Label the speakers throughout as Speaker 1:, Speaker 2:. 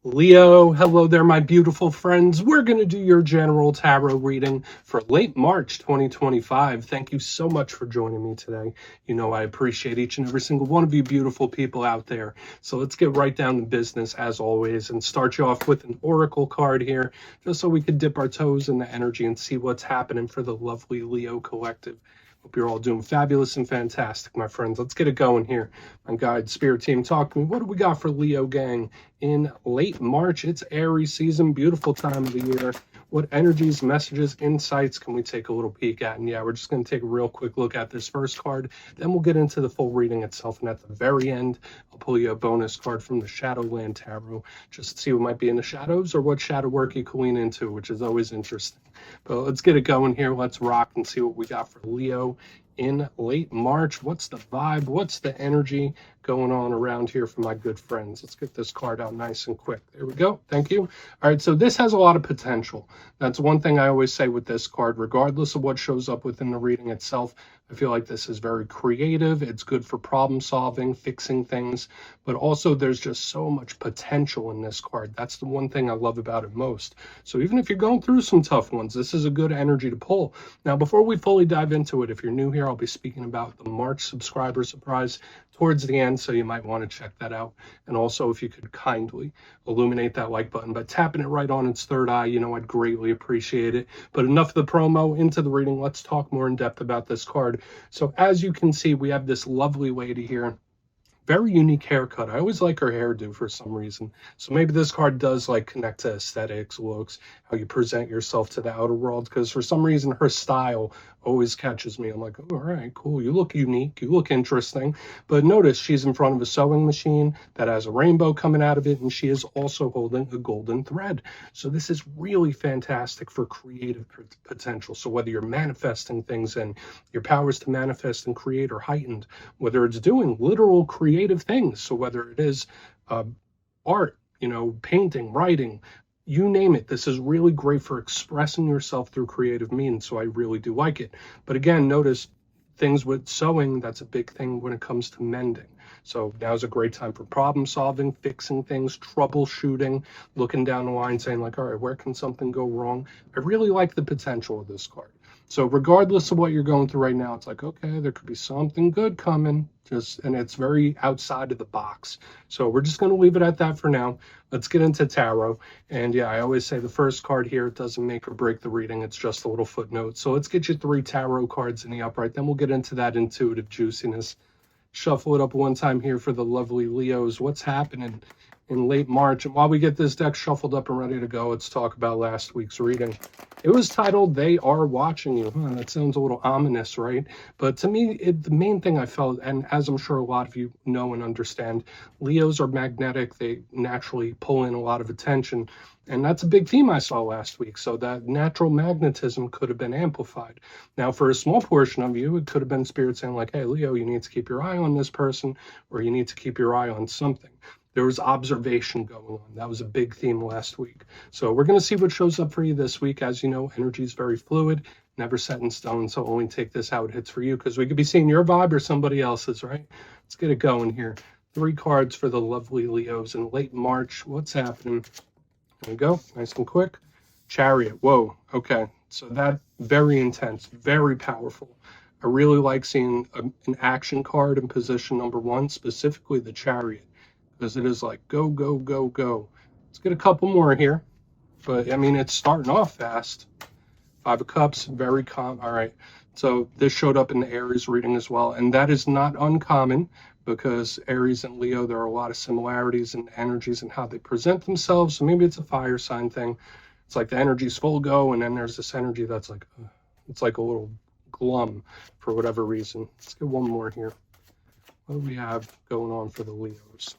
Speaker 1: Leo, hello there, my beautiful friends. We're going to do your general tarot reading for late March 2025. Thank you so much for joining me today. You know, I appreciate each and every single one of you beautiful people out there. So let's get right down to business as always and start you off with an oracle card here, just so we can dip our toes in the energy and see what's happening for the lovely Leo collective. Hope you're all doing fabulous and fantastic, my friends. Let's get it going here. My guide, spirit team, talk to me. What do we got for Leo gang in late March? It's Aries season, beautiful time of the year. What energies, messages, insights can we take a little peek at? And yeah, we're just going to take a real quick look at this first card. Then we'll get into the full reading itself. And at the very end, I'll pull you a bonus card from the Shadowland Tarot, just to see what might be in the shadows or what shadow work you can lean into, which is always interesting. But let's get it going here. Let's rock and see what we got for Leo in late March. What's the vibe? What's the energy going on around here for my good friends? Let's get this card out nice and quick. There we go. Thank you. All right, so this has a lot of potential. That's one thing I always say with this card, regardless of what shows up within the reading itself. I feel like this is very creative. It's good for problem solving, fixing things, but also there's just so much potential in this card. That's the one thing I love about it most. So even if you're going through some tough ones, this is a good energy to pull. Now, before we fully dive into it, if you're new here, I'll be speaking about the March subscriber surprise towards the end, so you might want to check that out. And also, if you could kindly illuminate that like button by tapping it right on its third eye, you know, I'd greatly appreciate it. But enough of the promo, into the reading. Let's talk more in depth about this card. So as you can see, we have this lovely lady here. Very unique haircut. I always like her hairdo for some reason. So maybe this card does like connect to aesthetics, looks, how you present yourself to the outer world. Because for some reason, her style always catches me. I'm like, oh, all right, cool. You look unique. You look interesting. But notice she's in front of a sewing machine that has a rainbow coming out of it. And she is also holding a golden thread. So this is really fantastic for creative potential. So whether you're manifesting things and your powers to manifest and create are heightened, whether it's doing literal creative things, so whether it is art, you know, painting, writing, you name it, this is really great for expressing yourself through creative means. So I really do like it. But again, notice things with sewing, that's a big thing when it comes to mending. So now's a great time for problem solving, fixing things, troubleshooting, looking down the line, saying like, all right, where can something go wrong? I really like the potential of this card. So regardless of what you're going through right now, it's like, okay, there could be something good coming, and it's very outside of the box. So we're just going to leave it at that for now. Let's get into tarot. And yeah, I always say the first card here doesn't make or break the reading. It's just a little footnote. So let's get you 3 tarot cards in the upright. Then we'll get into that intuitive juiciness. Shuffle it up one time here for the lovely Leos. What's happening in late March? And while we get this deck shuffled up and ready to go, let's talk about last week's reading. It was titled, They Are Watching You. That sounds a little ominous, right? But to me, the main thing I felt, and as I'm sure a lot of you know and understand, Leos are magnetic. They naturally pull in a lot of attention. And that's a big theme I saw last week. So that natural magnetism could have been amplified. Now, for a small portion of you, it could have been spirit saying like, hey, Leo, you need to keep your eye on this person, or you need to keep your eye on something. There was observation going on. That was a big theme last week. So we're going to see what shows up for you this week. As you know, energy is very fluid, never set in stone. So only take this how it hits for you, because we could be seeing your vibe or somebody else's, right? Let's get it going here. 3 cards for the lovely Leos in late March. What's happening? There we go. Nice and quick. Chariot. Whoa. Okay. So that very intense, very powerful. I really like seeing an action card in position number 1, specifically the Chariot, because it is like go, go, go, go. Let's get a couple more here. But, I mean, it's starting off fast. 5 of Cups, very calm. All right. So this showed up in the Aries reading as well. And that is not uncommon, because Aries and Leo, there are a lot of similarities in energies and how they present themselves. So maybe it's a fire sign thing. It's like the energy's full go, and then there's this energy that's like, it's like a little glum for whatever reason. Let's get one more here. What do we have going on for the Leos?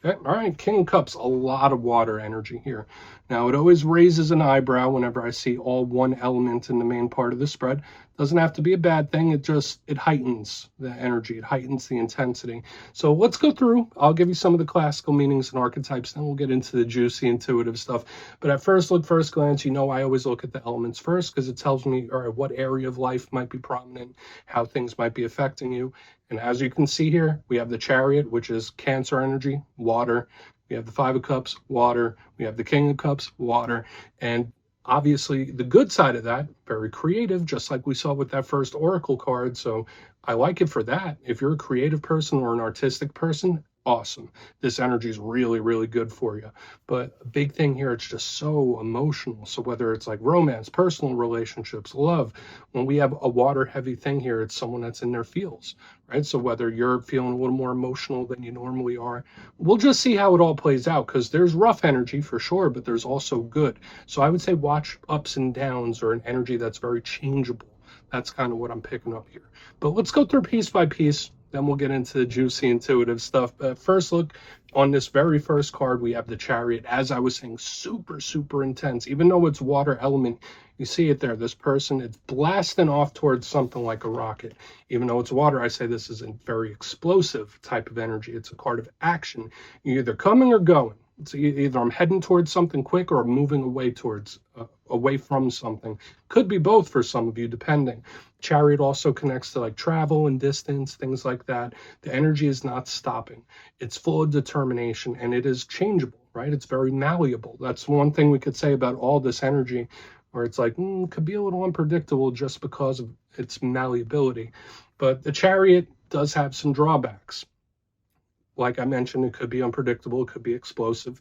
Speaker 1: Okay, all right, King of Cups, a lot of water energy here. Now, it always raises an eyebrow whenever I see all one element in the main part of the spread. Doesn't have to be a bad thing. It heightens the energy. It heightens the intensity. So let's go through. I'll give you some of the classical meanings and archetypes, then we'll get into the juicy, intuitive stuff. But at first glance, you know I always look at the elements first, because it tells me, all right, what area of life might be prominent, how things might be affecting you. And as you can see here, we have the Chariot, which is Cancer energy, water. We have the Five of Cups, water. We have the King of Cups, water. And obviously the good side of that, very creative, just like we saw with that first oracle card. So I like it for that. If you're a creative person or an artistic person, awesome. This energy is really, really good for you. But a big thing here, it's just so emotional. So whether it's like romance, personal relationships, love, when we have a water heavy thing here, it's someone that's in their feels, right? So whether you're feeling a little more emotional than you normally are, we'll just see how it all plays out, because there's rough energy for sure, but there's also good. So I would say watch ups and downs, or an energy that's very changeable. That's kind of what I'm picking up here. But let's go through piece by piece. Then we'll get into the juicy, intuitive stuff. But first, look on this very first card, we have the Chariot. As I was saying, super, super intense. Even though it's water element, you see it there. This person, it's blasting off towards something like a rocket. Even though it's water, I say this is a very explosive type of energy. It's a card of action. You're either coming or going. It's either I'm heading towards something quick, or I'm moving away from something. Could be both for some of you, depending. Chariot also connects to like travel and distance, things like that. The energy is not stopping. It's full of determination, and it is changeable, right? It's very malleable. That's one thing we could say about all this energy, where it's like, could be a little unpredictable just because of its malleability. But the Chariot does have some drawbacks. Like I mentioned, it could be unpredictable, it could be explosive,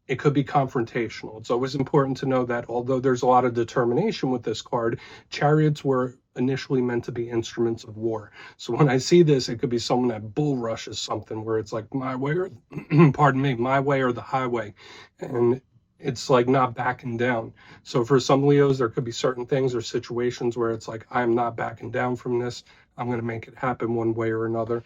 Speaker 1: it could be confrontational. It's always important to know that although there's a lot of determination with this card, chariots were initially meant to be instruments of war. So when I see this, it could be someone that bull rushes something, where it's like my way or, pardon me, my way or the highway. And it's like not backing down. So for some Leos, there could be certain things or situations where it's like, I'm not backing down from this. I'm going to make it happen one way or another.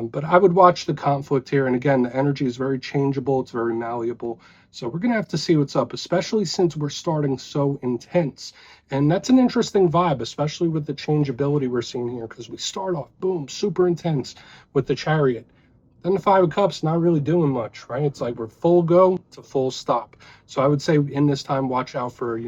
Speaker 1: But I would watch the conflict here. And again, the energy is very changeable. It's very malleable. So we're going to have to see what's up, especially since we're starting so intense. And that's an interesting vibe, especially with the changeability we're seeing here, because we start off, boom, super intense with the Chariot. Then the Five of Cups, not really doing much, right? It's like we're full go to full stop. So I would say in this time, watch out for,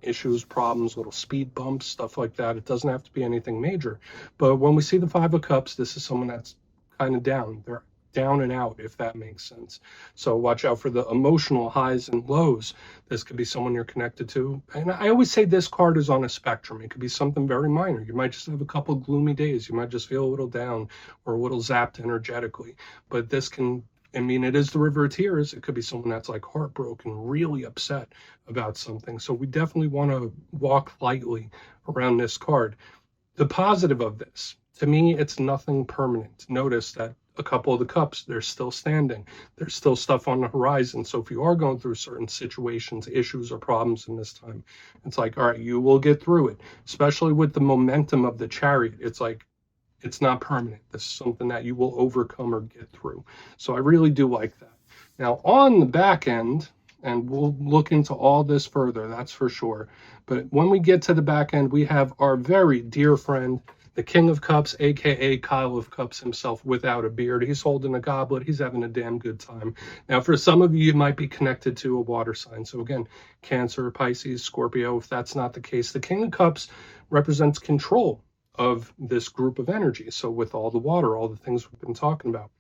Speaker 1: issues, problems, little speed bumps, stuff like that. It doesn't have to be anything major. But when we see the Five of Cups, this is someone that's kind of down. They're down and out, if that makes sense. So watch out for the emotional highs and lows. This could be someone you're connected to. And I always say this card is on a spectrum. It could be something very minor. You might just have a couple of gloomy days. You might just feel a little down or a little zapped energetically. But this can, it is the River of Tears. It could be someone that's like heartbroken, really upset about something. So we definitely want to walk lightly around this card. The positive of this, to me, it's nothing permanent. Notice that a couple of the cups, they're still standing. There's still stuff on the horizon. So if you are going through certain situations, issues, or problems in this time, it's like, all right, you will get through it. Especially with the momentum of the Chariot. It's like, it's not permanent. This is something that you will overcome or get through. So I really do like that. Now, on the back end, and we'll look into all this further, that's for sure. But when we get to the back end, we have our very dear friend, the King of Cups, aka Kyle of Cups himself, without a beard. He's holding a goblet. He's having a damn good time. Now, for some of you, you might be connected to a water sign. So again, Cancer, Pisces, Scorpio. If that's not the case, the King of Cups represents control of this group of energy. So with all the water, all the things we've been talking about,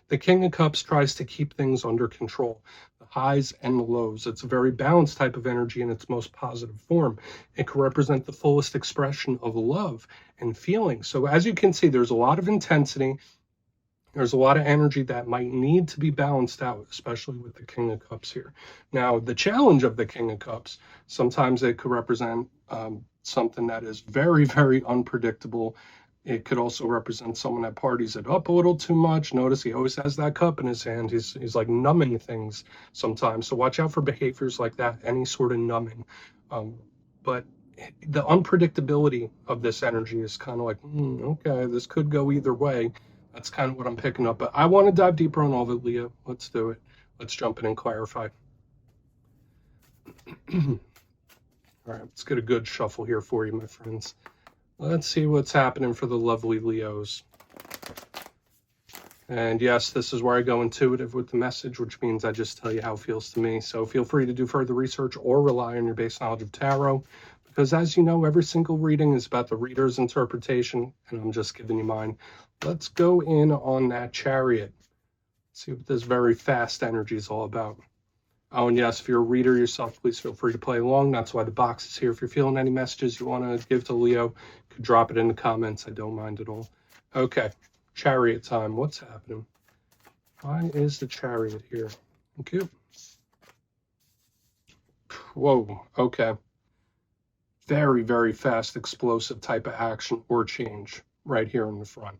Speaker 1: the King of Cups tries to keep things under control, the highs and the lows. It's a very balanced type of energy in its most positive form. It can represent the fullest expression of love and feeling. So as you can see, there's a lot of intensity. There's a lot of energy that might need to be balanced out, especially with the King of Cups here. Now, the challenge of the King of Cups, sometimes it could represent something that is very, very unpredictable. It could also represent someone that parties it up a little too much. Notice he always has that cup in his hand. He's like numbing things sometimes. So watch out for behaviors like that, any sort of numbing. But the unpredictability of this energy is kind of like, okay, this could go either way. That's kind of what I'm picking up. But I want to dive deeper on all of it, Leah. Let's do it. Let's jump in and clarify. All right, let's get a good shuffle here for you, my friends. Let's see what's happening for the lovely Leos. And yes, this is where I go intuitive with the message, which means I just tell you how it feels to me. So feel free to do further research or rely on your base knowledge of tarot, because as you know, every single reading is about the reader's interpretation, and I'm just giving you mine. Let's go in on that Chariot. See what this very fast energy is all about. Oh, and yes, if you're a reader yourself, please feel free to play along. That's why the box is here. If you're feeling any messages you want to give to Leo, you could drop it in the comments. I don't mind at all. Okay, Chariot time. What's happening? Why is the Chariot here? Thank you. Whoa, okay. Very, very fast, explosive type of action or change right here in the front.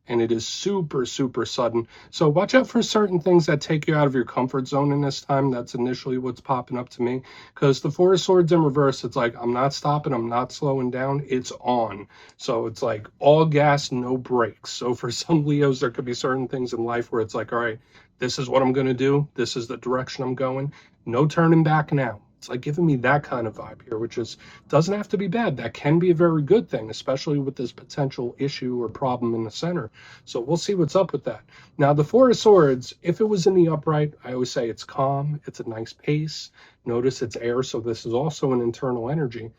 Speaker 1: And it is super, super sudden. So watch out for certain things that take you out of your comfort zone in this time. That's initially what's popping up to me. Because the Four of Swords in reverse, it's like, I'm not stopping, I'm not slowing down, it's on. So it's like all gas, no brakes. So for some Leos, there could be certain things in life where it's like, all right, this is what I'm going to do. This is the direction I'm going. No turning back now. It's like giving me that kind of vibe here, which is doesn't have to be bad. That can be a very good thing, especially with this potential issue or problem in the center. So we'll see what's up with that. Now, the Four of Swords, if it was in the upright, I always say it's calm. It's a nice pace. Notice it's air, so this is also an internal energy.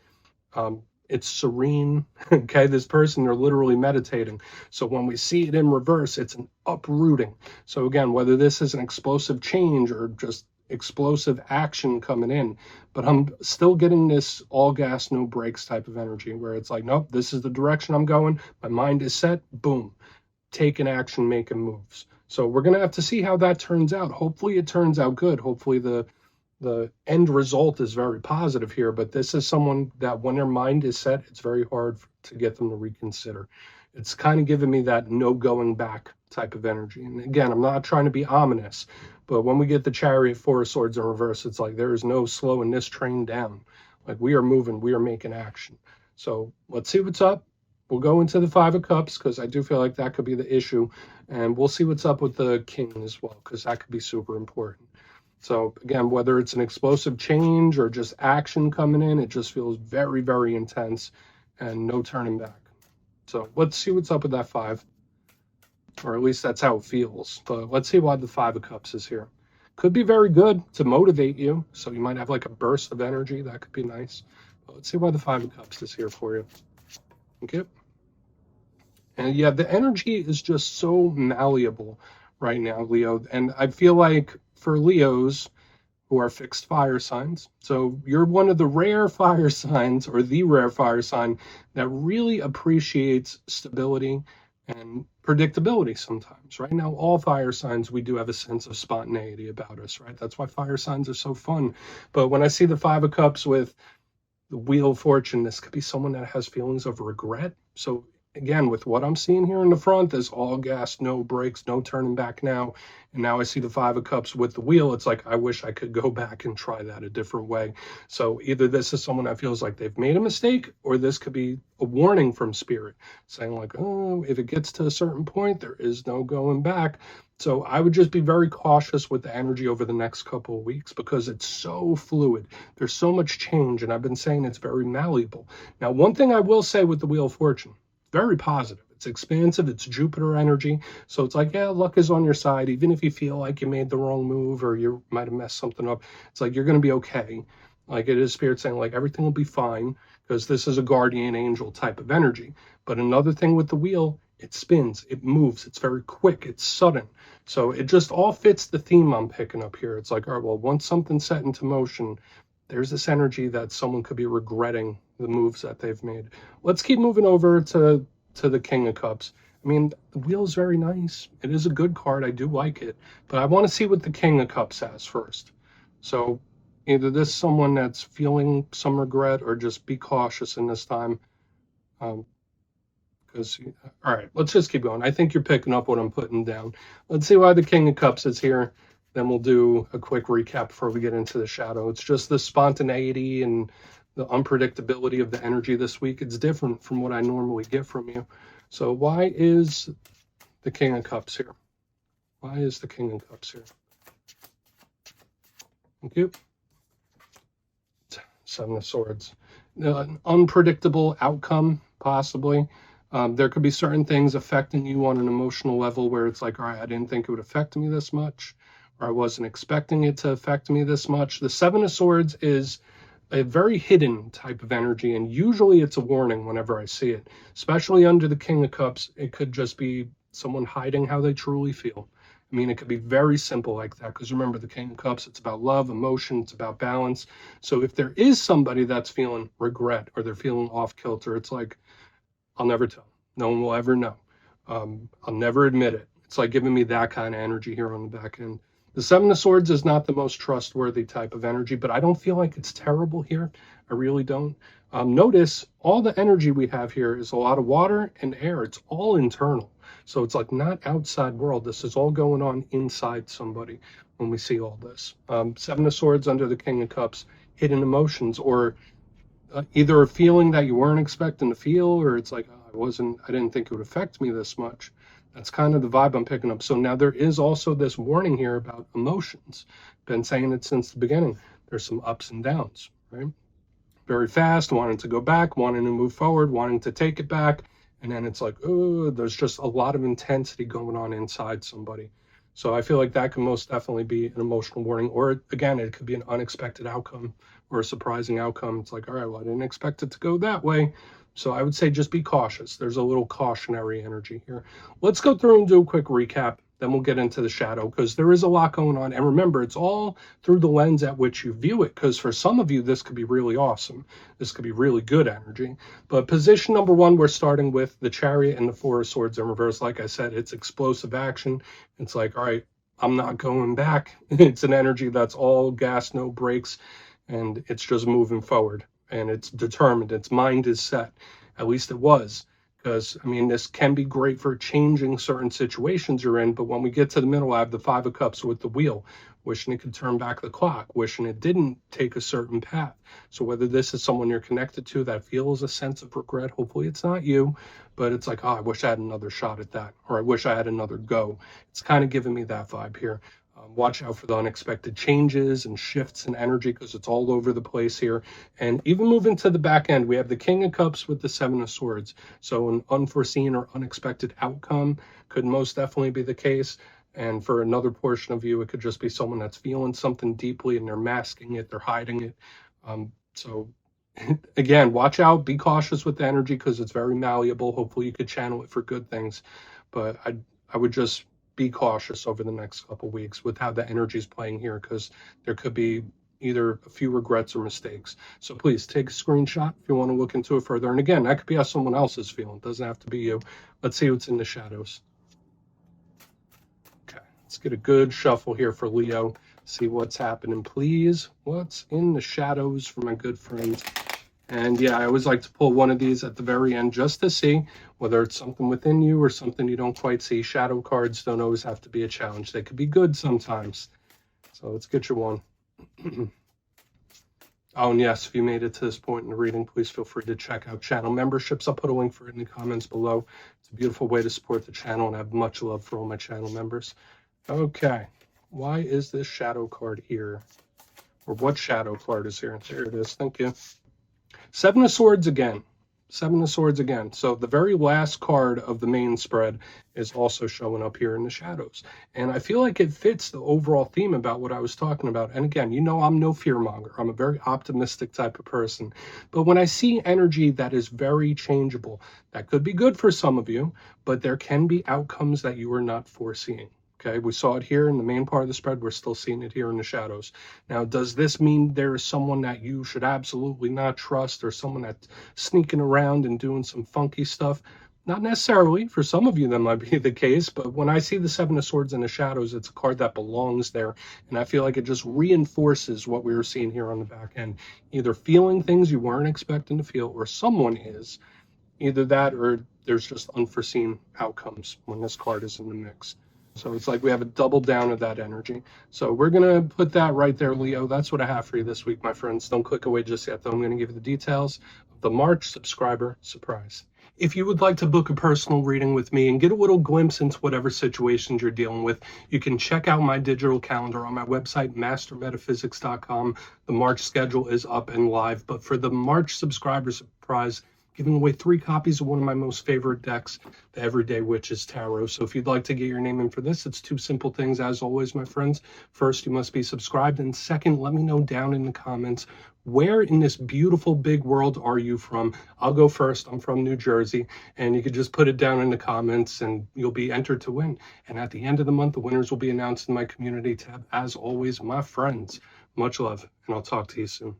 Speaker 1: It's serene. Okay, this person, they're literally meditating. So when we see it in reverse, it's an uprooting. So again, whether this is an explosive change or just explosive action coming in, but I'm still getting this all gas, no brakes type of energy where it's like, nope, this is the direction I'm going. My mind is set. Boom. Taking action, making moves. So we're going to have to see how that turns out. Hopefully it turns out good. Hopefully the end result is very positive here, but this is someone that when their mind is set, it's very hard to get them to reconsider. It's kind of giving me that no going back type of energy. And again, I'm not trying to be ominous, but when we get the Chariot, Four of Swords in reverse, it's like there is no slowing this train down. Like we are moving, we are making action. So let's see what's up. We'll go into the Five of Cups because I do feel like that could be the issue. And we'll see what's up with the King as well, because that could be super important. So again, whether it's an explosive change or just action coming in, it just feels very, very intense and no turning back. So let's see what's up with that 5. Or at least that's how it feels. But let's see why the 5 of Cups is here. Could be very good to motivate you. So you might have like a burst of energy. That could be nice. But let's see why the 5 of Cups is here for you. Okay. And yeah, the energy is just so malleable right now, Leo. And I feel like for Leos who are fixed fire signs, so you're one of the rare fire signs or the rare fire sign that really appreciates stability and predictability sometimes. Right now, all fire signs, we do have a sense of spontaneity about us, right? That's why fire signs are so fun. But when I see the 5 of Cups with the Wheel of Fortune, this could be someone that has feelings of regret. So again, with what I'm seeing here in the front, there's all gas, no brakes, no turning back now. And now I see the 5 of Cups with the wheel. It's like, I wish I could go back and try that a different way. So either this is someone that feels like they've made a mistake, or this could be a warning from Spirit saying like, oh, if it gets to a certain point, there is no going back. So I would just be very cautious with the energy over the next couple of weeks because it's so fluid. There's so much change, and I've been saying it's very malleable. Now, one thing I will say with the Wheel of Fortune, very positive. It's expansive. It's Jupiter energy. So it's like, yeah, luck is on your side. Even if you feel like you made the wrong move or you might have messed something up, it's like you're going to be okay. Like it is Spirit saying like everything will be fine because this is a guardian angel type of energy. But another thing with the wheel, it spins, it moves, it's very quick, it's sudden. So it just all fits the theme I'm picking up here. It's like, all right, well, once something's set into motion, there's this energy that someone could be regretting the moves that they've made. Let's keep moving over to the King of Cups. I mean, the wheel is very nice. It is a good card. I do like it. But I want to see what the King of Cups has first. So either this is someone that's feeling some regret or just be cautious in this time. Because, all right, let's just keep going. I think you're picking up what I'm putting down. Let's see why the King of Cups is here. Then we'll do a quick recap before we get into the shadow. It's just the spontaneity and the unpredictability of the energy this week. It's different from what I normally get from you. So why is the King of Cups here? Why is the King of Cups here? Thank you. 7 of Swords. An unpredictable outcome, possibly. There could be certain things affecting you on an emotional level where it's like, all right, I didn't think it would affect me this much, or I wasn't expecting it to affect me this much. The 7 of Swords is a very hidden type of energy, and usually it's a warning whenever I see it, especially under the King of Cups. It could just be someone hiding how they truly feel. I mean, it could be very simple like that, because remember, the King of Cups, it's about love, emotion, it's about balance. So if there is somebody that's feeling regret or they're feeling off kilter, it's like, I'll never tell. No one will ever know. I'll never admit it. It's like giving me that kind of energy here on the back end. The Seven of Swords is not the most trustworthy type of energy, but I don't feel like it's terrible here. I really don't. Notice all the energy we have here is a lot of water and air. It's all internal. So it's like not outside world. This is all going on inside somebody when we see all this. Seven of Swords under the King of Cups, hidden emotions, or either a feeling that you weren't expecting to feel, or it's like, oh, I didn't think it would affect me this much. That's kind of the vibe I'm picking up. So now there is also this warning here about emotions. Been saying it since the beginning. There's some ups and downs, right? Very fast, wanting to go back, wanting to move forward, wanting to take it back. And then it's like, oh, there's just a lot of intensity going on inside somebody. So I feel like that can most definitely be an emotional warning. Or again, it could be an unexpected outcome or a surprising outcome. It's like, all right, well, I didn't expect it to go that way. So I would say just be cautious. There's a little cautionary energy here. Let's go through and do a quick recap. Then we'll get into the shadow, because there is a lot going on. And remember, it's all through the lens at which you view it, because for some of you, this could be really awesome. This could be really good energy. But position number one, we're starting with the Chariot and the Four of Swords in reverse. Like I said, it's explosive action. It's like, all right, I'm not going back. It's an energy that's all gas, no brakes, and it's just moving forward. And it's determined. Its mind is set. At least it was. Because, I mean, this can be great for changing certain situations you're in, but when we get to the middle, I have the Five of Cups with the wheel, wishing it could turn back the clock, wishing it didn't take a certain path. So whether this is someone you're connected to that feels a sense of regret, hopefully it's not you, but it's like, oh, I wish I had another shot at that, or I wish I had another go. It's kind of giving me that vibe here. Watch out for the unexpected changes and shifts in energy, because it's all over the place here. And even moving to the back end, we have the King of Cups with the Seven of Swords. So an unforeseen or unexpected outcome could most definitely be the case. And for another portion of you, it could just be someone that's feeling something deeply and they're masking it, they're hiding it. So again, watch out, be cautious with the energy, because it's very malleable. Hopefully you could channel it for good things. But I would just be cautious over the next couple weeks with how the energy is playing here, because there could be either a few regrets or mistakes. So please take a screenshot if you want to look into it further. And again, that could be how someone else is feeling. It doesn't have to be you. Let's see what's in the shadows. Okay, let's get a good shuffle here for Leo. See what's happening, please. What's in the shadows for my good friends? And yeah, I always like to pull one of these at the very end just to see whether it's something within you or something you don't quite see. Shadow cards don't always have to be a challenge. They could be good sometimes. So let's get you one. Oh, and yes, if you made it to this point in the reading, please feel free to check out channel memberships. I'll put a link for it in the comments below. It's a beautiful way to support the channel, and I have much love for all my channel members. Okay, why is this shadow card here? Or what shadow card is here? There it is. Thank you. Seven of Swords again. Seven of Swords again. So the very last card of the main spread is also showing up here in the shadows. And I feel like it fits the overall theme about what I was talking about. And again, you know, I'm no fearmonger. I'm a very optimistic type of person. But when I see energy that is very changeable, that could be good for some of you, but there can be outcomes that you are not foreseeing. Okay, we saw it here in the main part of the spread. We're still seeing it here in the shadows. Now, does this mean there is someone that you should absolutely not trust, or someone that's sneaking around and doing some funky stuff? Not necessarily. For some of you, that might be the case. But when I see the Seven of Swords in the shadows, it's a card that belongs there. And I feel like it just reinforces what we were seeing here on the back end. Either feeling things you weren't expecting to feel, or someone is. Either that, or there's just unforeseen outcomes when this card is in the mix. So it's like we have a double down of that energy. So we're going to put that right there, Leo. That's what I have for you this week, my friends. Don't click away just yet, though. I'm going to give you the details of the March subscriber surprise. If you would like to book a personal reading with me and get a little glimpse into whatever situations you're dealing with, you can check out my digital calendar on my website, mastermetaphysics.com. The March schedule is up and live. But for the March subscriber surprise, giving away 3 copies of one of my most favorite decks, the Everyday Witches Tarot. So if you'd like to get your name in for this, it's 2 simple things as always, my friends. First, you must be subscribed, and second, let me know down in the comments, where in this beautiful big world are you from? I'll go first. I'm from New Jersey, and you could just put it down in the comments and you'll be entered to win. And at the end of the month, the winners will be announced in my community tab. As always, my friends, much love, and I'll talk to you soon.